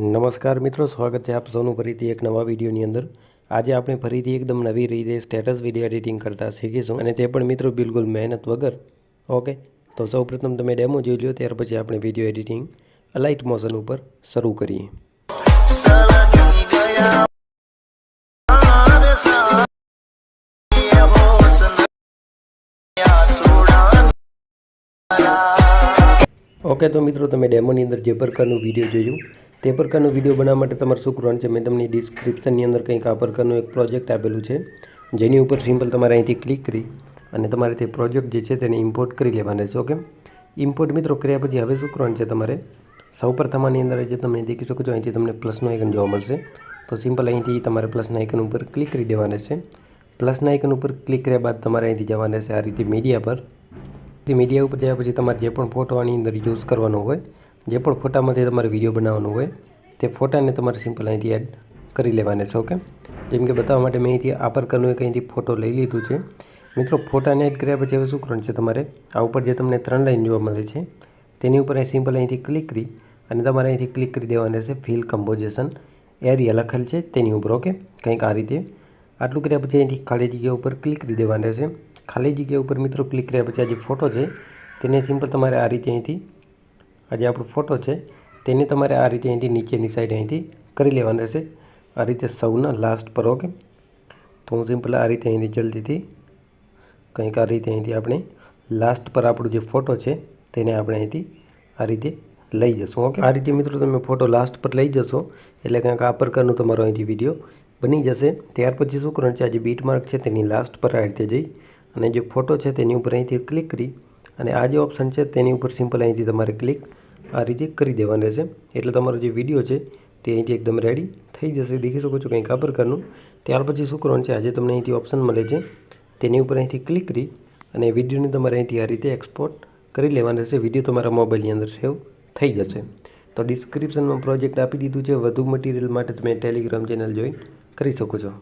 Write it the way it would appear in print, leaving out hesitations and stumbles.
નમસ્કાર મિત્રો, સ્વાગત છે આપ સૌનું ફરીથી એક નવા વિડીયોની અંદર। આજે આપણે ફરીથી એકદમ નવી રીતે સ્ટેટસ વિડીયો એડિટિંગ કરતા શીખીશું, અને તે પણ મિત્રો બિલકુલ મહેનત વગર। ઓકે, તો સૌપ્રથમ તમે ડેમો જોઈ લો, ત્યાર પછી આપણે વિડીયો એડિટિંગ લાઇટ મોશન ઉપર શરૂ કરીએ। ओके, तो मित्रों तमे डेमोनी अंदर जे प्रकारનો વિડિયો જોયું તે પ્રકારનો વિડિયો બનાવવા માટે તમારે શું કરવાનું છે, મેં તમને ડિસ્ક્રિપ્શનની અંદર કંઈક આ પ્રકારનો એક પ્રોજેક્ટ આપેલું છે, જેની ઉપર સિમ્પલ તમારે અહીંથી ક્લિક કરી અને તમારે તે પ્રોજેક્ટ જે છે તેને ઇમ્પોર્ટ કરી લેવાનો છે। ઓકે, ઇમ્પોર્ટ મિત્રો કર્યા પછી હવે શું કરવાનું છે, તમારે સૌપ્રથમ આની અંદર જે તમે દેખી શકો છો અહીંથી તમને પ્લસનો આઇકન જોવા મળશે, તો સિમ્પલ અહીંથી તમારે પ્લસના આઇકન ઉપર ક્લિક કરી દેવાનું છે। પ્લસના આઇકન ઉપર ક્લિક કર્યા બાદ તમારે અહીંથી જવાનું છે આ રીતે મીડિયા પર। मीडिया पर जाए પછી તમારે જે પણ ફોટો આની અંદર યુઝ કરવાનો હોય, જે પણ ફોટામાંથી તમારે વિડીયો બનાવવાનો હોય તે ફોટાને તમારે સિમ્પલ અહીંથી એડ કરી લેવાના છે। ઓકે, જેમ કે બતાવવા માટે મેં અહીંથી આ પ્રકારનો એક અહીંથી ફોટો લઈ લીધું છે। મિત્રો ફોટાને એડ કર્યા પછી હવે શું કરવાનું છે, તમારે આ ઉપર જે તમને 3 લાઈન જોવા મળે છે તેની ઉપર સિમ્પલ અહીંથી ક્લિક કરી અને તમારે અહીંથી ક્લિક કરી દેવાના છે ફિલ કમ્પોઝિશન એરિયા લખેલ છે તેની ઉપર। ઓકે, કંઈક આ રીતે આટલું કર્યા પછી અહીંથી ખાલી જગ્યા ઉપર ક્લિક કરી દેવાના છે। खाली जगह पर मित्रों क्लिक કર્યા પછી આ જે ફોટો છે તેને સિમ્પલ તમારે આ રીતે અહીંથી આ જે આપણો ફોટો છે તેને તમારે આ રીતે અહીંથી નીચેની સાઈડ અહીંથી કરી લેવાનો છે, આ રીતે સૌના લાસ્ટ પર। ઓકે, તો હું સિમ્પલ આ રીતે અહીંથી જલ્દીથી કંઈક આ રીતે અહીંથી આપણે લાસ્ટ પર આપણો જે ફોટો છે તેને આપણે અહીંથી આ રીતે લઈ જશું। ઓકે, આ રીતે મિત્રો તમે ફોટો લાસ્ટ પર લઈ જશો એટલે કંઈક આ પ્રકારનો તમારો અહીંથી વિડીયો બની જશે। ત્યાર પછી શું કરવાનું છે, આ જે બીટ માર્ક છે તેની લાસ્ટ પર આ રીતે જઈ અને જે ફોટો છે તેની ઉપર અહીંથી ક્લિક કરી અને આ જે ઓપ્શન છે તેની ઉપર સિમ્પલ અહીંથી તમારે ક્લિક આ રીતે કરી દેવાના છે, એટલે તમારો જે વિડીયો છે તે અહીંથી એકદમ રેડી થઈ જશે। દેખી શકો છો કંઈક આ પ્રકારનું। ત્યાર પછી શું કરવાનું છે, આજે તમને અહીંથી ઓપ્શન મળે છે તેની ઉપર અહીંથી ક્લિક કરી અને વિડીયોને તમારે અહીંથી આ રીતે એક્સપોર્ટ કરી લેવાના છે, વિડીયો તમારા મોબાઈલની અંદર સેવ થઈ જશે। તો ડિસ્ક્રિપ્શનમાં પ્રોજેક્ટ આપી દીધું છે, વધુ મટીરિયલ માટે તમે ટેલિગ્રામ ચેનલ જોઈન કરી શકો છો।